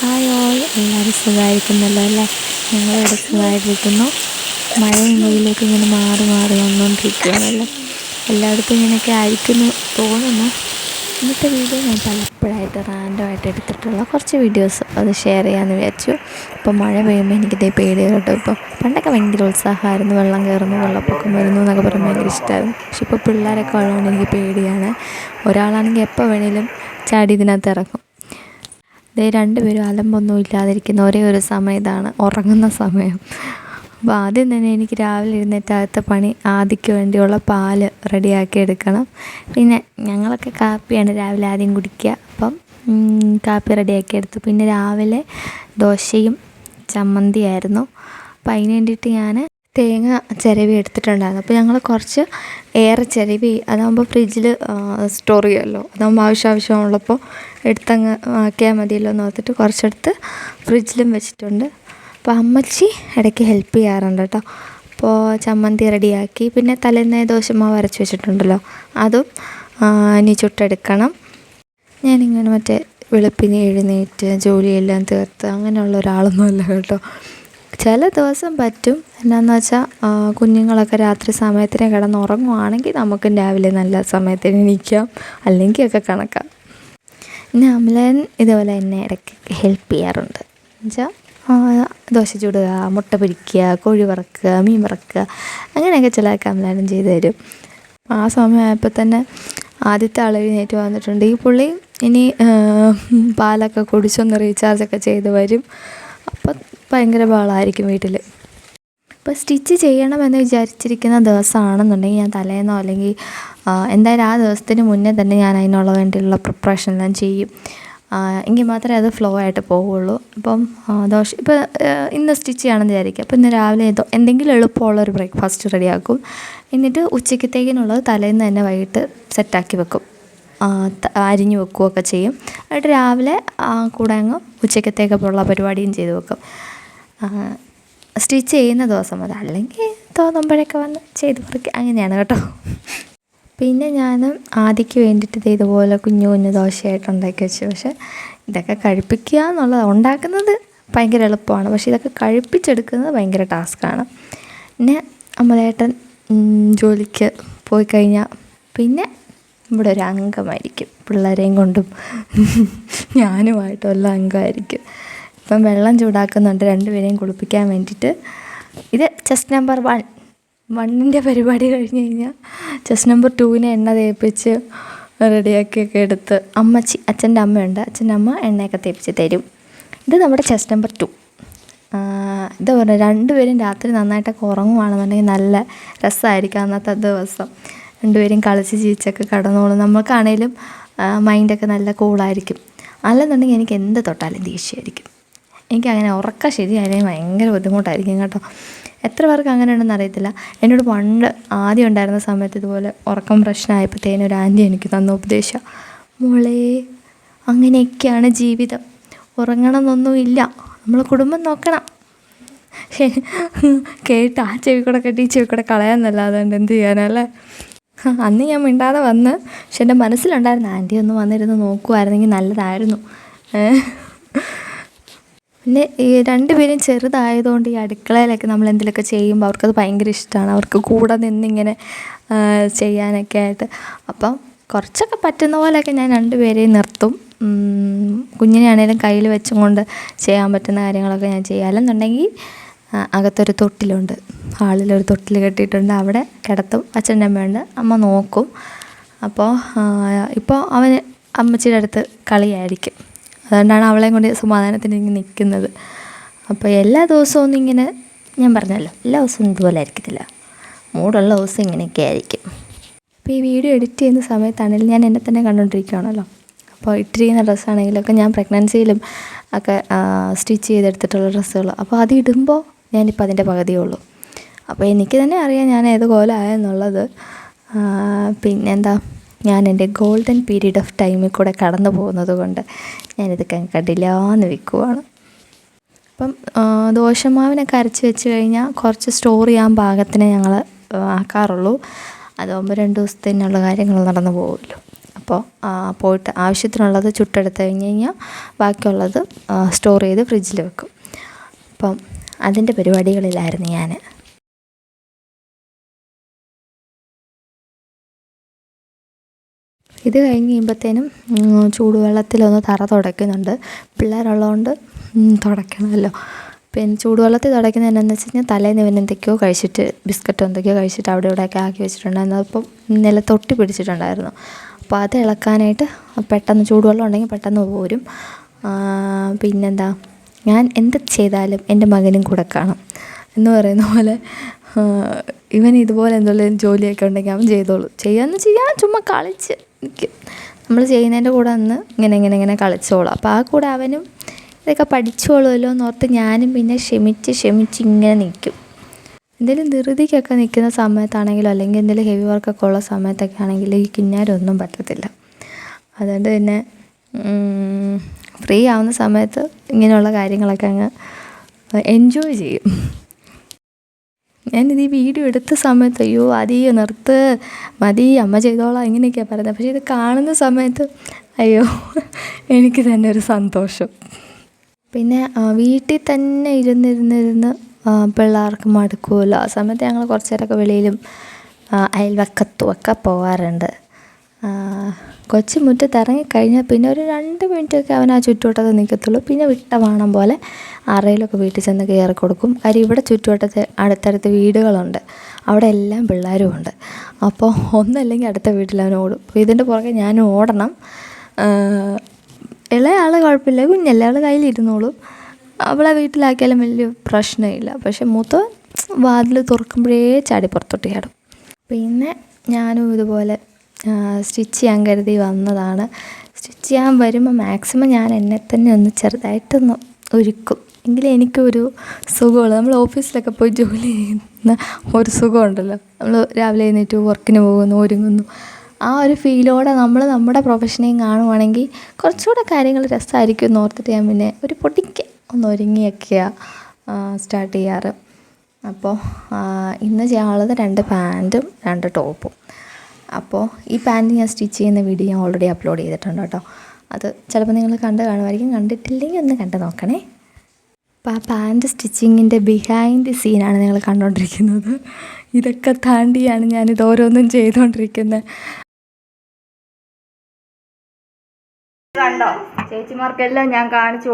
Hi all, എല്ലാവരും സുഖമായിരിക്കുന്നല്ലോ അല്ലേ? ഞങ്ങളിവിടെ സുഖമായിട്ടിരിക്കുന്നു. മഴയും വെയിലൊക്കെ ഇങ്ങനെ മാറി മാറി വന്നുകൊണ്ടിരിക്കുകയാണല്ലോ. എല്ലായിടത്തും ഇങ്ങനെയൊക്കെ ആയിരിക്കുന്നു തോന്നുന്നു. ഇന്നത്തെ വീഡിയോ ഞാൻ പലപ്പോഴായിട്ട് റാൻഡമായിട്ട് എടുത്തിട്ടുള്ള കുറച്ച് വീഡിയോസ് അത് ഷെയർ ചെയ്യാമെന്ന് വിചാരിച്ചു. ഇപ്പോൾ മഴ പെയ്യുമ്പോൾ എനിക്കിതേ പേടി കേട്ടോ. ഇപ്പോൾ പണ്ടൊക്കെ ഭയങ്കര ഉത്സാഹമായിരുന്നു, വെള്ളം കയറുന്നു, വെള്ളപ്പൊക്കം വരുന്നു എന്നൊക്കെ പറയുമ്പോൾ ഭയങ്കര ഇഷ്ടമായിരുന്നു. പക്ഷെ ഇപ്പോൾ പിള്ളേരൊക്കെ ഉള്ളതുകൊണ്ട് എനിക്ക് പേടിയാണ്. ഒരാളാണെങ്കിൽ എപ്പോൾ വേണേലും ചാടി ഇതിനകത്ത് ഇറങ്ങും. ദേ രണ്ടുപേരും അലമ്പൊന്നും ഇല്ലാതിരിക്കുന്ന ഒരേ ഒരു സമയം ഇതാണ്, ഉറങ്ങുന്ന സമയം. അപ്പോൾ ആദ്യം തന്നെ എനിക്ക് രാവിലെ എഴുന്നേറ്റകത്തെ പണി ആദിക്ക് വേണ്ടിയുള്ള പാല് റെഡിയാക്കി എടുക്കണം. പിന്നെ ഞങ്ങളൊക്കെ കാപ്പിയാണ് രാവിലെ ആദ്യം കുടിക്കുക. അപ്പം കാപ്പി റെഡിയാക്കി എടുത്തു. പിന്നെ രാവിലെ ദോശയും ചമ്മന്തിയായിരുന്നു. അപ്പം അതിന് വേണ്ടിയിട്ട് ഞാൻ തേങ്ങ ചിരവി എടുത്തിട്ടുണ്ടായിരുന്നു. അപ്പോൾ ഞങ്ങൾ കുറച്ച് ഏറെ ചിരവി, അതാകുമ്പോൾ ഫ്രിഡ്ജിൽ സ്റ്റോർ ചെയ്യുമല്ലോ, അതാകുമ്പോൾ ആവശ്യമുള്ളപ്പോൾ എടുത്തങ്ങ് ആക്കിയാൽ മതിയല്ലോ എന്ന് ഓർത്തിട്ട് കുറച്ചെടുത്ത് ഫ്രിഡ്ജിലും വെച്ചിട്ടുണ്ട്. അപ്പോൾ അമ്മച്ചി ഇടയ്ക്ക് ഹെൽപ്പ് ചെയ്യാറുണ്ട് കേട്ടോ. അപ്പോൾ ചമ്മന്തി റെഡിയാക്കി, പിന്നെ തലേന്നേ ദോശമാവ് അരച്ച് വെച്ചിട്ടുണ്ടല്ലോ, അതും ഇനി ചുട്ടെടുക്കണം. ഞാനിങ്ങനെ മറ്റേ വെളുപ്പിനെ എഴുന്നേറ്റ് ജോലിയെല്ലാം തീർത്ത് അങ്ങനെയുള്ള ഒരാളൊന്നുമല്ല കേട്ടോ. ചില ദിവസം പറ്റും. എന്നാന്ന് വെച്ചാൽ കുഞ്ഞുങ്ങളൊക്കെ രാത്രി സമയത്തിന് കിടന്നുറങ്ങുവാണെങ്കിൽ നമുക്കും രാവിലെ നല്ല സമയത്തിന് എണീക്കാം, അല്ലെങ്കിൽ ഒക്കെ കണക്കാം. പിന്നെ അമലൻ ഇതുപോലെ എന്നെ ഇടയ്ക്ക് ഹെൽപ്പ് ചെയ്യാറുണ്ട്. എന്നുവെച്ചാൽ ദോശ ചുടുക, മുട്ട പൊരിക്കുക, കോഴി വറക്കുക, മീൻ വറക്കുക, അങ്ങനെയൊക്കെ ചിലതൊക്കെ അമലാനും ചെയ്തു തരും. ആ സമയമായപ്പോൾ തന്നെ ആദ്യത്തെ ആൾ എഴുന്നേറ്റ് വന്നിട്ടുണ്ട്. ഈ പുള്ളി ഇനി പാലൊക്കെ കുടിച്ചൊന്ന് റീചാർജൊക്കെ ചെയ്ത് വരും. അപ്പം ഭയങ്കര ബഹളമായിരിക്കും വീട്ടിൽ. ഇപ്പോൾ സ്റ്റിച്ച് ചെയ്യണമെന്ന് വിചാരിച്ചിരിക്കുന്ന ദിവസമാണെന്നുണ്ടെങ്കിൽ ഞാൻ തലേന്നോ അല്ലെങ്കിൽ എന്തായാലും ആ ദിവസത്തിന് മുന്നേ തന്നെ ഞാൻ അതിനുള്ള വേണ്ടിയുള്ള പ്രിപ്പറേഷൻ എല്ലാം ചെയ്യും. എങ്കിൽ മാത്രമേ അത് ഫ്ലോ ആയിട്ട് പോവുള്ളൂ. അപ്പം ദോശ ഇപ്പോൾ ഇന്ന് സ്റ്റിച്ച് ചെയ്യണമെന്ന് വിചാരിക്കുക. അപ്പോൾ ഇന്ന് രാവിലെ എന്തെങ്കിലും എളുപ്പമുള്ളൊരു ബ്രേക്ക്ഫാസ്റ്റ് റെഡിയാക്കും. എന്നിട്ട് ഉച്ചക്കത്തേക്കിനുള്ളത് തലേന്ന് തന്നെ വൈകിട്ട് സെറ്റാക്കി വെക്കും, അരിഞ്ഞു വെക്കുകയൊക്കെ ചെയ്യും. എന്നിട്ട് രാവിലെ കൂടെ അങ്ങ് ഉച്ചക്കത്തേക്കുള്ള പരിപാടിയും ചെയ്ത് വെക്കും. സ്റ്റിച്ച് ചെയ്യുന്ന ദിവസം അത്, അല്ലെങ്കിൽ തോന്നുമ്പോഴൊക്കെ വന്ന് ചെയ്ത് പറിക്കുക, അങ്ങനെയാണ് കേട്ടോ. പിന്നെ ഞാൻ ആദിക്ക് വേണ്ടിയിട്ട് ഇതുപോലെ കുഞ്ഞു കുഞ്ഞു ദോശയായിട്ട് ഉണ്ടാക്കി വെച്ചു. പക്ഷേ ഇതൊക്കെ കഴിപ്പിക്കുക എന്നുള്ളത്, ഉണ്ടാക്കുന്നത് ഭയങ്കര എളുപ്പമാണ്, പക്ഷേ ഇതൊക്കെ കഴിപ്പിച്ചെടുക്കുന്നത് ഭയങ്കര ടാസ്ക്കാണ്. പിന്നെ അമ്മലേട്ടൻ ജോലിക്ക് പോയി കഴിഞ്ഞാൽ പിന്നെ ഇവിടെ ഒരു അംഗമായിരിക്കും, പിള്ളേരെയും കൊണ്ടും ഞാനുമായിട്ടും എല്ലാം അംഗമായിരിക്കും. ഇപ്പം വെള്ളം ചൂടാക്കുന്നുണ്ട് രണ്ടുപേരെയും കുളിപ്പിക്കാൻ വേണ്ടിയിട്ട്. ഇത് ചെസ്റ്റ് നമ്പർ 1 പരിപാടി കഴിഞ്ഞ് കഴിഞ്ഞാൽ ചെസ്റ്റ് നമ്പർ 2 എണ്ണ തേപ്പിച്ച് റെഡിയാക്കിയൊക്കെ എടുത്ത് അച്ഛൻ്റെ അമ്മയുണ്ട്, അച്ഛൻ്റെ അമ്മ എണ്ണയൊക്കെ തേപ്പിച്ച് തരും. ഇത് നമ്മുടെ ചെസ്റ്റ് നമ്പർ 2. ഇത് പറഞ്ഞാൽ രണ്ടുപേരും രാത്രി നന്നായിട്ടൊക്കെ ഉറങ്ങുവാണെന്നുണ്ടെങ്കിൽ നല്ല രസമായിരിക്കും അന്നത്തെ ദിവസം. രണ്ടുപേരും കളിച്ച് ചിരിച്ചൊക്കെ കിടന്നോളും. നമുക്കാണേലും മൈൻഡൊക്കെ നല്ല കൂളായിരിക്കും. അല്ലെന്നുണ്ടെങ്കിൽ എനിക്ക് എന്ത് തൊട്ടാലും ദേഷ്യമായിരിക്കും. എനിക്കങ്ങനെ ഉറക്കം ശരിയായാലും ഭയങ്കര ബുദ്ധിമുട്ടായിരിക്കും കേട്ടോ. എത്ര പേർക്ക് അങ്ങനെ ഉണ്ടെന്ന് അറിയത്തില്ല. എന്നോട് പണ്ട് ആദ്യം ഉണ്ടായിരുന്ന സമയത്ത് ഇതുപോലെ ഉറക്കം പ്രശ്നമായപ്പോഴത്തേനും ഒരു ആൻറ്റി എനിക്ക് തന്ന ഉപദേശം, മോളെ അങ്ങനെയൊക്കെയാണ് ജീവിതം, ഉറങ്ങണമെന്നൊന്നുമില്ല, നമ്മൾ കുടുംബം നോക്കണം. കേട്ട് ആ ചെവി കൂടെ കേട്ട് ഈ ചെവി കൂടെ കളയാമെന്നല്ല, അതുകൊണ്ട് എന്ത് ചെയ്യാനല്ലേ. അന്ന് ഞാൻ മിണ്ടാതെ വന്ന്, പക്ഷെ എൻ്റെ മനസ്സിലുണ്ടായിരുന്നു ആൻറ്റി ഒന്ന് വന്നിരുന്ന് നോക്കുമായിരുന്നെങ്കിൽ നല്ലതായിരുന്നു. പിന്നെ ഈ രണ്ടുപേരും ചെറുതായതുകൊണ്ട് ഈ അടുക്കളയിലൊക്കെ നമ്മൾ എന്തെങ്കിലുമൊക്കെ ചെയ്യുമ്പോൾ അവർക്കത് ഭയങ്കര ഇഷ്ടമാണ്. അവർക്ക് കൂടെ നിന്നിങ്ങനെ ചെയ്യാനൊക്കെ ആയിട്ട്. അപ്പം കുറച്ചൊക്കെ പറ്റുന്ന പോലെയൊക്കെ ഞാൻ രണ്ടുപേരെയും നിർത്തും. കുഞ്ഞിനെ ആണെങ്കിലും കയ്യിൽ വെച്ചും കൊണ്ട് ചെയ്യാൻ പറ്റുന്ന കാര്യങ്ങളൊക്കെ ഞാൻ ചെയ്യും. അല്ലെന്നുണ്ടെങ്കിൽ അകത്തൊരു തൊട്ടിലുണ്ട്, ഹാളിലൊരു തൊട്ടിൽ കെട്ടിയിട്ടുണ്ട്, അവിടെ കിടത്തും. അച്ഛൻ്റെ അമ്മയുണ്ട്, അമ്മ നോക്കും. അപ്പോൾ ഇപ്പോൾ അവന് അമ്മച്ചിയുടെ അടുത്ത് കളിയായിരിക്കും. അതുകൊണ്ടാണ് അവളെയും കൊണ്ട് സമാധാനത്തിന് ഇങ്ങനെ നിൽക്കുന്നത്. അപ്പോൾ എല്ലാ ദിവസവും ഒന്നും ഇങ്ങനെ, ഞാൻ പറഞ്ഞല്ലോ എല്ലാ ദിവസവും ഇതുപോലെ ആയിരിക്കത്തില്ല, മൂടുള്ള ദിവസം ഇങ്ങനെയൊക്കെ ആയിരിക്കും. അപ്പോൾ ഈ വീഡിയോ എഡിറ്റ് ചെയ്യുന്ന സമയത്താണെങ്കിലും ഞാൻ എന്നെ തന്നെ കണ്ടുകൊണ്ടിരിക്കുകയാണല്ലോ. അപ്പോൾ ഇട്ടിരിക്കുന്ന ഡ്രസ്സാണെങ്കിലൊക്കെ ഞാൻ പ്രഗ്നൻസിയിലും ഒക്കെ സ്റ്റിച്ച് ചെയ്തെടുത്തിട്ടുള്ള ഡ്രസ്സുകൾ. അപ്പോൾ അത് ഇടുമ്പോൾ ഞാനിപ്പോൾ അതിൻ്റെ പകുതിയേ ഉള്ളൂ. അപ്പോൾ എനിക്ക് തന്നെ അറിയാം ഞാൻ ഏത് കോലമായെന്നുള്ളത്. പിന്നെന്താ, ഞാൻ എൻ്റെ ഗോൾഡൻ പീരീഡ് ഓഫ് ടൈമിൽ കൂടെ കടന്നു പോകുന്നത് കൊണ്ട് ഞാനിതൊക്കെ കണ്ടില്ലാന്ന് വെക്കുവാണ്. അപ്പം ദോശമാവിനൊക്കെ അരച്ച് വെച്ച് കഴിഞ്ഞാൽ കുറച്ച് സ്റ്റോർ ചെയ്യാൻ പാകത്തിനെ ഞങ്ങൾ ആക്കാറുള്ളൂ. അതാകുമ്പോൾ 2 ദിവസത്തേനുള്ള കാര്യങ്ങൾ നടന്നു പോകുമല്ലോ. അപ്പോൾ പോയിട്ട് ആവശ്യത്തിനുള്ളത് ചുട്ടെടുത്ത് കഴിഞ്ഞ് കഴിഞ്ഞാൽ ബാക്കിയുള്ളത് സ്റ്റോർ ചെയ്ത് ഫ്രിഡ്ജിൽ വെക്കും. അപ്പം അതിൻ്റെ പരിപാടികളിലായിരുന്നു ഞാൻ. ഇത് കഴിഞ്ഞ് കഴിയുമ്പോഴത്തേനും ചൂടുവെള്ളത്തിലൊന്ന് തറ തുടയ്ക്കുന്നുണ്ട്. പിള്ളേരുള്ളതുകൊണ്ട് തുടയ്ക്കണമല്ലോ. പിന്നെ ചൂടുവെള്ളത്തിൽ തുടയ്ക്കുന്നത് എന്നാന്ന് വെച്ച് കഴിഞ്ഞാൽ തലേന്ന് ഇവൻ എന്തൊക്കെയോ കഴിച്ചിട്ട് ബിസ്ക്കറ്റോ എന്തൊക്കെയോ കഴിച്ചിട്ട് അവിടെ ഇവിടെയൊക്കെ ആക്കി വെച്ചിട്ടുണ്ടായിരുന്നു. അപ്പം നിലത്തൊട്ടി പിടിച്ചിട്ടുണ്ടായിരുന്നു. അപ്പോൾ അത് ഇളക്കാനായിട്ട് പെട്ടെന്ന് ചൂടുവെള്ളം ഉണ്ടെങ്കിൽ പെട്ടെന്ന് പോരും. പിന്നെന്താ, ഞാൻ എന്ത് ചെയ്താലും എൻ്റെ മകനും കൂടെ കാണും എന്ന് പറയുന്ന പോലെ ഇവൻ ഇതുപോലെ എന്തെങ്കിലും ജോലിയൊക്കെ ഉണ്ടെങ്കിൽ അവൻ ചെയ്തോളൂ. ചെയ്യാമെന്ന് ചെയ്യാൻ ചുമ്മാ കളിച്ച് നിൽക്കും. നമ്മൾ ചെയ്യുന്നതിൻ്റെ കൂടെ ഒന്ന് ഇങ്ങനെ കളിച്ചോളും. അപ്പോൾ ആ കൂടെ അവനും ഇതൊക്കെ പഠിച്ചോളുമല്ലോ എന്നോർത്ത് ഞാനും പിന്നെ ക്ഷമിച്ച് ഇങ്ങനെ നിൽക്കും. എന്തെങ്കിലും ധൃതിക്കൊക്കെ നിൽക്കുന്ന സമയത്താണെങ്കിലും അല്ലെങ്കിൽ എന്തെങ്കിലും ഹെവി വർക്കൊക്കെ ഉള്ള സമയത്തൊക്കെ ആണെങ്കിൽ ഈ കിന്നാരൊന്നും പറ്റത്തില്ല. അതുകൊണ്ട് പിന്നെ ഫ്രീ ആവുന്ന സമയത്ത് ഇങ്ങനെയുള്ള കാര്യങ്ങളൊക്കെ അങ്ങ് എൻജോയ് ചെയ്യും. ഞാനിത് ഈ വീഡിയോ എടുത്ത സമയത്ത് അയ്യോ അധിക നിർത്ത് മതി അമ്മ ചെയ്തോളാം ഇങ്ങനെയൊക്കെയാണ് പറയുന്നത്. പക്ഷേ ഇത് കാണുന്ന സമയത്ത് അയ്യോ എനിക്ക് തന്നെ ഒരു സന്തോഷം. പിന്നെ വീട്ടിൽ തന്നെ ഇരുന്ന് പിള്ളേർക്ക് മടുക്കുമല്ലോ. ആ സമയത്ത് ഞങ്ങൾ കുറച്ച് നേരമൊക്കെ വെളിയിലും അയൽവക്കത്തുമൊക്കെ പോകാറുണ്ട്. കൊച്ചു മുറ്റത്ത് ഇറങ്ങിക്കഴിഞ്ഞാൽ പിന്നെ ഒരു 2 മിനിറ്റൊക്കെ അവൻ ആ ചുറ്റുവട്ടത്ത് നിൽക്കത്തുള്ളൂ. പിന്നെ വിട്ട വാണം പോലെ ആരെങ്കിലുമൊക്കെ വീട്ടിൽ ചെന്ന് കയറി കൊടുക്കും. കാര്യം ഇവിടെ ചുറ്റുവട്ടത്ത് അടുത്തടുത്ത് വീടുകളുണ്ട്, അവിടെ എല്ലാം പിള്ളേരും ഉണ്ട്. അപ്പോൾ ഒന്നല്ലെങ്കിൽ അടുത്ത വീട്ടിൽ അവൻ ഓടും. അപ്പോൾ ഇതിൻ്റെ പുറകെ ഞാനും ഓടണം. ഇളയ ആൾ കുഴപ്പമില്ല, കുഞ്ഞല്ലേ, ആൾ കയ്യിലിരുന്നോളും, അവളെ വീട്ടിലാക്കിയാലും വലിയ പ്രശ്നമില്ല. പക്ഷെ മൂത്തവൻ വാതിൽ തുറക്കുമ്പോഴേ ചാടി പുറത്തോട്ട് ചാടും. പിന്നെ ഞാനും ഇതുപോലെ സ്റ്റിച്ച് ചെയ്യാൻ കരുതി വന്നതാണ്. സ്റ്റിച്ച് ചെയ്യാൻ വരുമ്പോൾ മാക്സിമം ഞാൻ എന്നെ തന്നെ ഒന്ന് ചെറുതായിട്ടൊന്ന് ഒരുക്കും, എങ്കിലും എനിക്കൊരു സുഖമുള്ളൂ. നമ്മൾ ഓഫീസിലൊക്കെ പോയി ജോലി ചെയ്യുന്ന ഒരു സുഖമുണ്ടല്ലോ, നമ്മൾ രാവിലെ എഴുന്നേറ്റ് വർക്കിന് പോകുന്നു, ഒരുങ്ങുന്നു, ആ ഒരു ഫീലോടെ നമ്മൾ നമ്മുടെ പ്രൊഫഷനെയും കാണുവാണെങ്കിൽ കുറച്ചുകൂടെ കാര്യങ്ങൾ രസമായിരിക്കും എന്ന് ഓർത്തിട്ട് ഞാൻ പിന്നെ ഒരു പൊടിക്ക് ഒന്ന് ഒരുങ്ങിയൊക്കെയാണ് സ്റ്റാർട്ട് ചെയ്യാറ്. അപ്പോൾ ഇന്ന് ചെയ്യാനുള്ളത് 2 പാൻറ്റും 2 ടോപ്പും. അപ്പോൾ ഈ പാൻറ്റ് ഞാൻ സ്റ്റിച്ച് ചെയ്യുന്ന വീഡിയോ ഞാൻ ഓൾറെഡി അപ്ലോഡ് ചെയ്തിട്ടുണ്ട് കേട്ടോ. അത് ചിലപ്പോൾ നിങ്ങൾ കാണുമായിരിക്കും, കണ്ടിട്ടില്ലെങ്കിൽ ഒന്ന് കണ്ടു നോക്കണേ. അപ്പോൾ ആ പാൻറ്റ് സ്റ്റിച്ചിങ്ങിൻ്റെ ബിഹൈൻഡ് ദി സീനാണ് നിങ്ങൾ കണ്ടുകൊണ്ടിരിക്കുന്നത്. ഇതൊക്കെ താണ്ടിയാണ് ഞാനിത് ഓരോന്നും ചെയ്തുകൊണ്ടിരിക്കുന്നത്. കണ്ടോ, ചേച്ചിമാർക്കെല്ലാം ഞാൻ കാണിച്ചു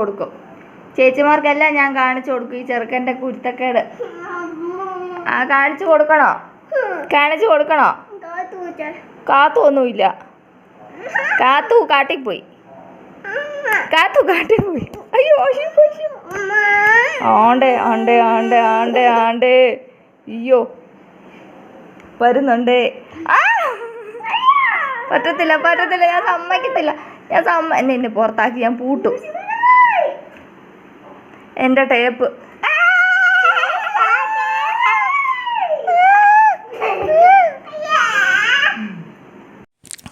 കൊടുക്കും ഈ ചെറുക്കൻ്റെ കുരുത്തക്കേട്. കാണിച്ചു കൊടുക്കണോ? കാത്തു ഒന്നുമില്ല, കാത്തു കാട്ടിപ്പോയി. അയ്യോ ആണ്ടേ അയ്യോ വരുന്നുണ്ടേ. പറ്റത്തില്ല, ഞാൻ സമ്മതിക്കത്തില്ല. എന്നെ പുറത്താക്കി ഞാൻ പൂട്ടും. എൻ്റെ ടേപ്പ്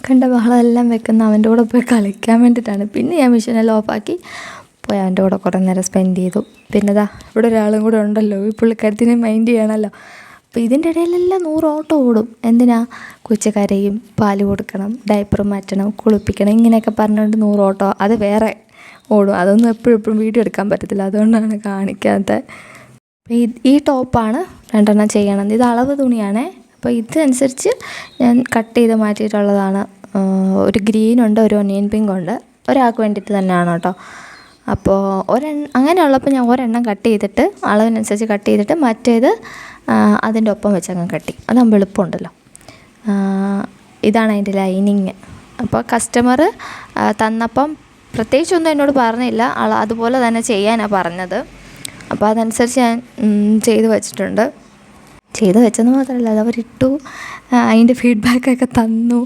കണ്ട ബഹളമെല്ലാം വെക്കുന്ന അവൻ്റെ കൂടെ പോയി കളിക്കാൻ വേണ്ടിയിട്ടാണ്. പിന്നെ ഞാൻ മെഷീനെല്ലാം ഓഫാക്കി പോയി അവൻ്റെ കൂടെ കുറേ നേരം സ്പെൻഡ് ചെയ്തു. പിന്നെ ഇവിടെ ഒരാളും കൂടെ ഉണ്ടല്ലോ, ഈ പുള്ളിക്കാരത്തിനെ മൈൻഡ് ചെയ്യണമല്ലോ. അപ്പോൾ ഇതിൻ്റെ ഇടയിലെല്ലാം 100 ഓട്ടം ഓടും. എന്തിനാ, കൊച്ചു കരയും, പാല് കൊടുക്കണം, ഡയപ്പർ മാറ്റണം, കുളിപ്പിക്കണം, ഇങ്ങനെയൊക്കെ പറഞ്ഞുകൊണ്ട് 100 ഓട്ടം അത് വേറെ ഓടും. അതൊന്നും എപ്പോഴും വീഡിയോ എടുക്കാൻ പറ്റത്തില്ല, അതുകൊണ്ടാണ് കാണിക്കാത്തത്. ഈ ടോപ്പാണ് 2 എണ്ണം ചെയ്യണത്. ഇത് അളവ് തുണിയാണേ. അപ്പോൾ ഇതനുസരിച്ച് ഞാൻ കട്ട് ചെയ്ത് മാറ്റിയിട്ടുള്ളതാണ്. ഒരു ഗ്രീനുണ്ട്, ഒരു ഒനിയൻ പിങ്ക് ഉണ്ട്. ഒരാൾക്ക് വേണ്ടിയിട്ട് തന്നെയാണ് കേട്ടോ. അപ്പോൾ അങ്ങനെയുള്ളപ്പോൾ ഞാൻ ഒരെണ്ണം കട്ട് ചെയ്തിട്ട് അളവിനനുസരിച്ച് കട്ട് ചെയ്തിട്ട് മറ്റേത് അതിൻ്റെ ഒപ്പം വെച്ചങ്ങ് കട്ടി. അതാകുമ്പോൾ എളുപ്പമുണ്ടല്ലോ. ഇതാണ് അതിൻ്റെ ലൈനിങ്. അപ്പോൾ കസ്റ്റമർ തന്നപ്പം പ്രത്യേകിച്ചൊന്നും എന്നോട് പറഞ്ഞില്ല, അതുപോലെ തന്നെ ചെയ്യാനാണ് പറഞ്ഞത്. അപ്പോൾ അതനുസരിച്ച് ഞാൻ ചെയ്ത് വെച്ചിട്ടുണ്ട്. ചെയ്ത് വെച്ചെന്ന് മാത്രമല്ല, അതവരിട്ടു, അതിൻ്റെ ഫീഡ്ബാക്കൊക്കെ തന്നു.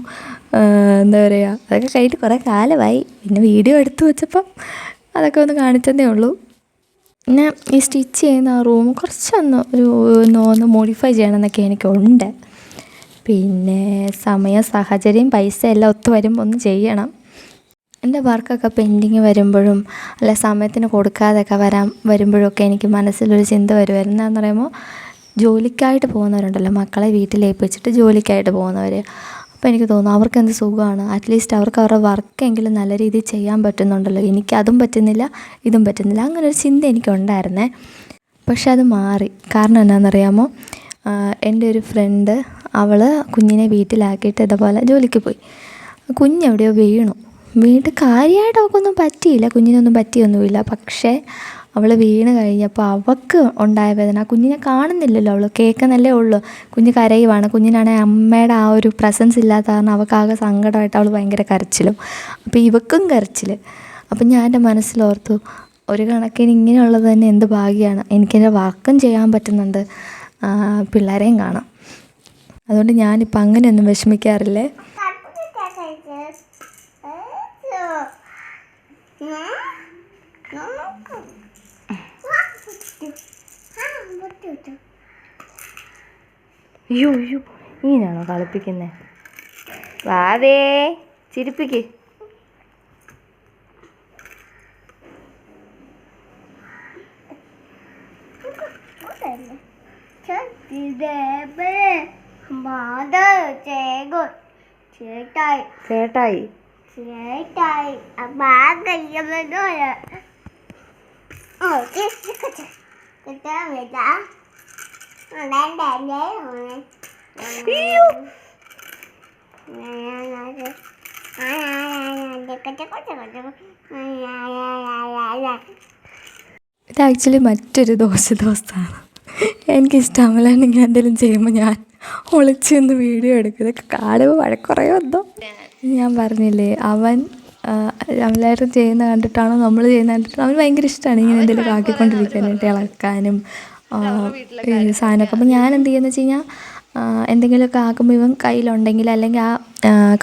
എന്താ പറയുക, അതൊക്കെ കഴിഞ്ഞിട്ട് കുറേ കാലമായി. പിന്നെ വീഡിയോ എടുത്തു വെച്ചപ്പം അതൊക്കെ ഒന്ന് കാണിച്ചതേ ഉള്ളൂ. പിന്നെ ഈ സ്റ്റിച്ച് ചെയ്യുന്ന ആ റൂം കുറച്ചൊന്ന് മോഡിഫൈ ചെയ്യണമെന്നൊക്കെ എനിക്കുണ്ട്. പിന്നെ സമയം, സാഹചര്യം, പൈസ എല്ലാം ഒത്തു വരുമ്പോൾ ഒന്ന് ചെയ്യണം. എൻ്റെ വർക്കൊക്കെ പെൻഡിങ് വരുമ്പോഴും അല്ല സമയത്തിന് കൊടുക്കാതൊക്കെ വരുമ്പോഴൊക്കെ എനിക്ക് മനസ്സിലൊരു ചിന്ത വരുമായിരുന്നു. എന്താണെന്ന് പറയുമ്പോൾ ജോലിക്കായിട്ട് പോകുന്നവരുണ്ടല്ലോ, മക്കളെ വീട്ടിലേൽപ്പിച്ചിട്ട് ജോലിക്കായിട്ട് പോകുന്നവർ. അപ്പോൾ എനിക്ക് തോന്നുന്നു അവർക്കെന്ത് സുഖമാണ്, അറ്റ്ലീസ്റ്റ് അവർക്ക് അവരുടെ വർക്കെങ്കിലും നല്ല രീതിയിൽ ചെയ്യാൻ പറ്റുന്നുണ്ടല്ലോ. എനിക്ക് അതും പറ്റുന്നില്ല, ഇതും പറ്റുന്നില്ല, അങ്ങനെ ഒരു ചിന്ത എനിക്കുണ്ടായിരുന്നേ. പക്ഷെ അത് മാറി. കാരണം എന്നാണെന്നറിയാമോ, എൻ്റെ ഒരു ഫ്രണ്ട്, അവൾ കുഞ്ഞിനെ വീട്ടിലാക്കിയിട്ട് ഇതുപോലെ ജോലിക്ക് പോയി. കുഞ്ഞെവിടെയോ വീണിട്ട് കാര്യമായിട്ട് അവൾക്കൊന്നും പറ്റിയില്ല, കുഞ്ഞിനൊന്നും പറ്റിയൊന്നുമില്ല. പക്ഷേ അവൾ വീണ് കഴിഞ്ഞപ്പോൾ അവൾക്ക് ഉണ്ടായ വേദന, കുഞ്ഞിനെ കാണുന്നില്ലല്ലോ, അവൾ കേൾക്കുന്നല്ലേ ഉള്ളൂ, കുഞ്ഞ് കരയുവാണ്. കുഞ്ഞിനാണെങ്കിൽ അമ്മയുടെ ആ ഒരു പ്രസൻസ് ഇല്ലാത്ത കാരണം അവൾക്കാകെ സങ്കടമായിട്ട് അവൾ ഭയങ്കര കരച്ചിലും. അപ്പോൾ ഇവക്കും കരച്ചിൽ. അപ്പം ഞാൻ എൻ്റെ മനസ്സിലോർത്തു, ഒരു കണക്കിന് ഇങ്ങനെയുള്ളത് തന്നെ എന്ത് ഭാഗ്യമാണ്, എനിക്കെൻ്റെ വർക്കും ചെയ്യാൻ പറ്റുന്നുണ്ട്, പിള്ളേരെയും കാണാം. അതുകൊണ്ട് ഞാനിപ്പോൾ അങ്ങനെയൊന്നും വിഷമിക്കാറില്ലേ. അയ്യോ അയ്യോ, ഇങ്ങനെയാണോ കളിപ്പിക്കുന്നത്? വാവേ ചിരിപ്പിക്ക്. ചേട്ടായി ഇത് ആക്ച്വലി മറ്റൊരു ദിവസമാണ്. എനിക്കിഷ്ടമല്ല ഇങ്ങനെ എന്തെങ്കിലും ചെയ്യുമ്പോൾ ഞാൻ ഒളിച്ച് നിന്ന് വീഡിയോ എടുക്കും. ഇതൊക്കെ കാണുമ്പോൾ വഴക്കുറയോ എന്തോ. ഞാൻ പറഞ്ഞില്ലേ, അവൻ എല്ലാവരും ചെയ്യുന്ന കണ്ടിട്ടാണോ നമ്മൾ ചെയ്യുന്ന കണ്ടിട്ടാണോ, അവന് ഭയങ്കര ഇഷ്ടമാണ് ഇങ്ങനെ എന്തെങ്കിലും ആക്കിക്കൊണ്ടിരിക്കാനായിട്ട്, ഇളക്കാനും സാധനമൊക്കെ. അപ്പോൾ ഞാൻ എന്ത് ചെയ്യുന്നത് വെച്ച് കഴിഞ്ഞാൽ, എന്തെങ്കിലുമൊക്കെ ആക്കുമ്പോൾ ഇവൻ കയ്യിലുണ്ടെങ്കിൽ, അല്ലെങ്കിൽ ആ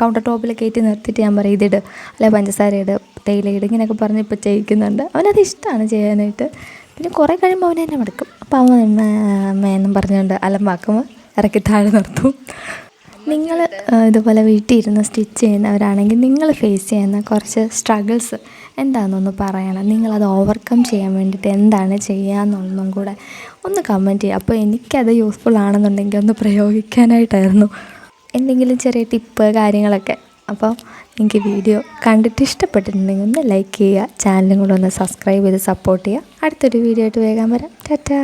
കൗണ്ടർ ടോപ്പിൽ കയറ്റി നിർത്തിയിട്ട് ഞാൻ പറയും ഇതിട്, അല്ലെങ്കിൽ പഞ്ചസാര ഇട്, തേയില ഇട്, ഇങ്ങനെയൊക്കെ പറഞ്ഞ് ഇപ്പോൾ ചെയ്യിക്കുന്നുണ്ട്. അവനത് ഇഷ്ടമാണ് ചെയ്യാനായിട്ട്. പിന്നെ കുറേ കഴിയുമ്പോൾ അവൻ എന്നെ മടുക്കും. അപ്പോൾ അവൻ എന്നും പറഞ്ഞുകൊണ്ട് അലമ്പാക്കുമ്പോൾ ഇറക്കി താഴെ നിർത്തും. നിങ്ങൾ ഇതുപോലെ വീട്ടിൽ ഇരുന്ന് സ്റ്റിച്ച് ചെയ്യുന്നവരാണെങ്കിൽ നിങ്ങൾ ഫേസ് ചെയ്യുന്ന കുറച്ച് സ്ട്രഗിൾസ് എന്താണെന്നൊന്ന് പറയണം. നിങ്ങളത് ഓവർകം ചെയ്യാൻ വേണ്ടിയിട്ട് എന്താണ് ചെയ്യാമെന്നുള്ളതും കൂടെ ഒന്ന് കമൻറ്റ് ചെയ്യുക. അപ്പോൾ എനിക്കത് യൂസ്ഫുൾ ആണെന്നുണ്ടെങ്കിൽ ഒന്ന് പ്രയോഗിക്കാനായിട്ടായിരുന്നു, എന്തെങ്കിലും ചെറിയ ടിപ്പ് കാര്യങ്ങളൊക്കെ. അപ്പോൾ നിങ്ങൾക്ക് വീഡിയോ കണ്ടിട്ട് ഇഷ്ടപ്പെട്ടിട്ടുണ്ടെങ്കിൽ ഒന്ന് ലൈക്ക് ചെയ്യുക, ചാനലും കൂടെ ഒന്ന് സബ്സ്ക്രൈബ് ചെയ്ത് സപ്പോർട്ട് ചെയ്യുക. അടുത്തൊരു വീഡിയോ ആയിട്ട് വേഗം വരാം. ടാറ്റാ.